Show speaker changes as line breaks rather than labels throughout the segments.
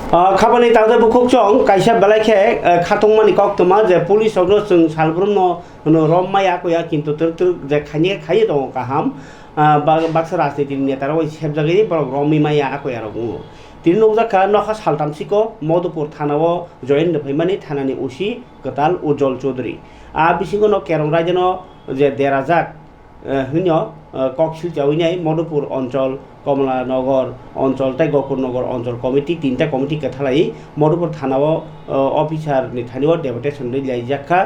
खामानि तांदो बुखुक चं काइसा बेलाइखे खातंमानि कक्तमा जे पुलिस अग्नो जों सालब्रमनो नो रममाया कया किन्तु तर जे खाइने खाइ दं काहाम बाक्सा राजनीतिनि नेतारा ओइ सेबजागै रमि माया आकया रगुङो तिनि नौजाखा नखा सालतामसिको मधुपुर थानाव जयेन दफैमानि थानानि उसी गताल उज्जवल चौधरी बिसिंगो न केरं रायजोनो जे देराजाक हइनो कक्सिल जावैनाय मधुपुर अञ्चल कमलानगर अञ्चल तै गकुरनगर अञ्चल कमिटि तीनटा कमिटि कथालाई मधुपुर थानाव अफिसारनि थानिव डेपुटेसन लाइजाखा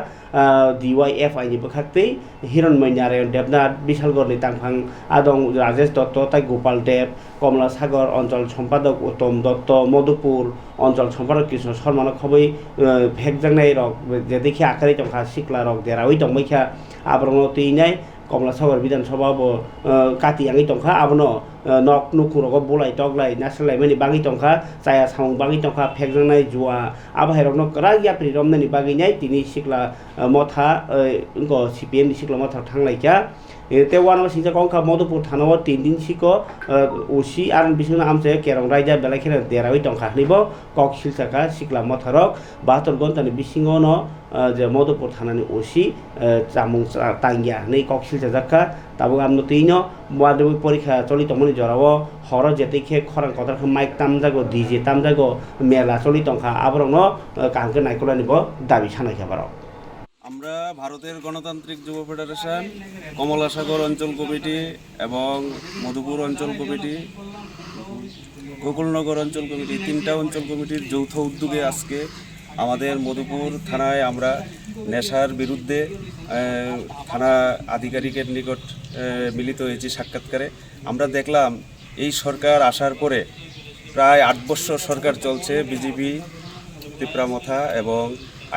DYFI नि बखाक्तै हिरण्मय नारायण देबनाथ विशालगढ़नि तांफां आदं राजेश दत्त तै गोपाल देव कमला सागर अञ्चल सम्पादक उत्तम दत्त मधुपुर अञ्चल सम्पादक कृष्ण शर्मा खबै भेगजांनाय रक जेदेखि आखारि टंखा सिक्ला रक देरावै टंबैखा आब्रंनो तैनाय कमलासागर विधानसभा काति आंगै टंखा आबनो नक नुखुरग बोलाय टगलाय नासलायमानि बागै टंखा जाया सामं बागै टंखा फेगजांनाय जुवा आबाहायरकनो रागियाप्रि रमनानि बागैनाय तिनि सिक्ला मथा इंको CPM नि सिक्ला मथा थांलायखा ते वान सिंजा कंखा मधुपुर थानाव 3 दिन सिको उसी आर बिसिनो आमसे केरं रायजा बेलाखेर देरावै टंखा हनिबो कक सिलसाका सिक्ला मथारक 72 घन्टानि बिसिङो न जे मधुपुर थानानि उसी चामुं तांगिया नै कक सिलसा जाखा ताबो आमनो तैनो माध्यमिक परीक्षा चलितमनि जराव हर जेतैखे खरां कथारखौ माइक तामजागो DJ तामजागो मेला चलितंखा आबरंनो कांके नायकलानिबो दाबि सानायखा बारो
আমরা ভারতের গণতান্ত্রিক যুব ফেডারেশন কমলাসাগর অঞ্চল কমিটি এবং মধুপুর অঞ্চল কমিটি গোকুলনগর অঞ্চল কমিটি তিনটা অঞ্চল কমিটির যৌথ উদ্যোগে আজকে আমাদের মধুপুর থানায় আমরা নেশার বিরুদ্ধে থানা আধিকারিকের নিকট মিলিত হয়েছি সাক্ষাৎকারে আমরা দেখলাম এই সরকার আসার পরে প্রায় 8 বছর সরকার চলছে বিজেপি ত্রিপুরামথা এবং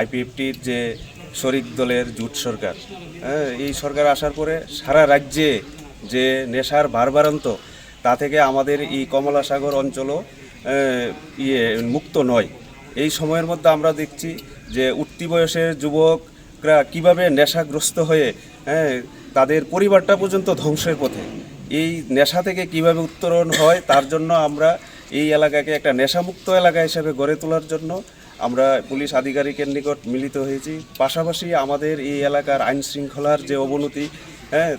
IPFটির যে শরিক দলের জোট সরকার এই সরকার আসার পরে সারা রাজ্যে যে নেশার বারবারান্ত তা থেকে আমাদের এই কমলাসাগর অঞ্চলও মুক্ত নয় এই সময়ের মধ্যে আমরা দেখছি যে উঠতি বয়সের যুবকরা কিভাবে নেশাগ্রস্ত হয়ে তাদের পরিবারটা পর্যন্ত ধ্বংসের পথে এই নেশা থেকে কিভাবে উত্তরণ হয় তার জন্য আমরা এই এলাকাকে একটা নেশামুক্ত এলাকা হিসেবে গড়ে তোলার জন্য আমরা পুলিশ আধিকারিকের নিকট মিলিত হয়েছি পাশাপাশি আমাদের এই এলাকার আইন শৃঙ্খলার যে অবনতি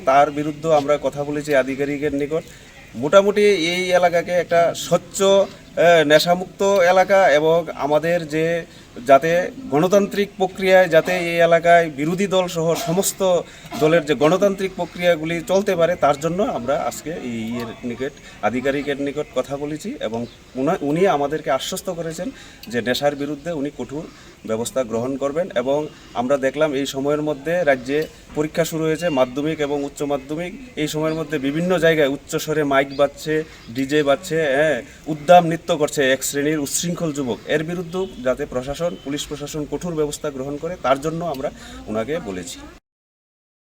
তার বিরুদ্ধে আমরা কথা বলেছি আধিকারিকের নিকট মোটামুটি এই এলাকাকে একটা স্বচ্ছ নেশামুক্ত এলাকা এবং আমাদের যে যাতে গণতান্ত্রিক প্রক্রিয়ায় যাতে এই এলাকায় বিরোধী দল সহ সমস্ত দলের যে গণতান্ত্রিক প্রক্রিয়াগুলি চলতে পারে তার জন্য আমরা আজকে এর নিকট আধিকারিকের নিকট কথা বলেছি এবং উনি আমাদেরকে আশ্বস্ত করেছেন যে নেশার বিরুদ্ধে উনি কঠোর ব্যবস্থা গ্রহণ করবেন এবং আমরা দেখলাম এই সময়ের মধ্যে রাজ্যে পরীক্ষা শুরু হয়েছে মাধ্যমিক এবং উচ্চ মাধ্যমিক এই সময়ের মধ্যে বিভিন্ন জায়গায় উচ্চস্বরে মাইক বাজছে ডিজে বাজছে উদ্দাম নৃত্য করছে এক শ্রেণীর উচ্ছৃঙ্খল যুবক এর বিরুদ্ধে যাতে পুলিশ প্রশাসন কঠোর ব্যবস্থা গ্রহণ করে তার জন্য আমরা ওনাকে বলেছি।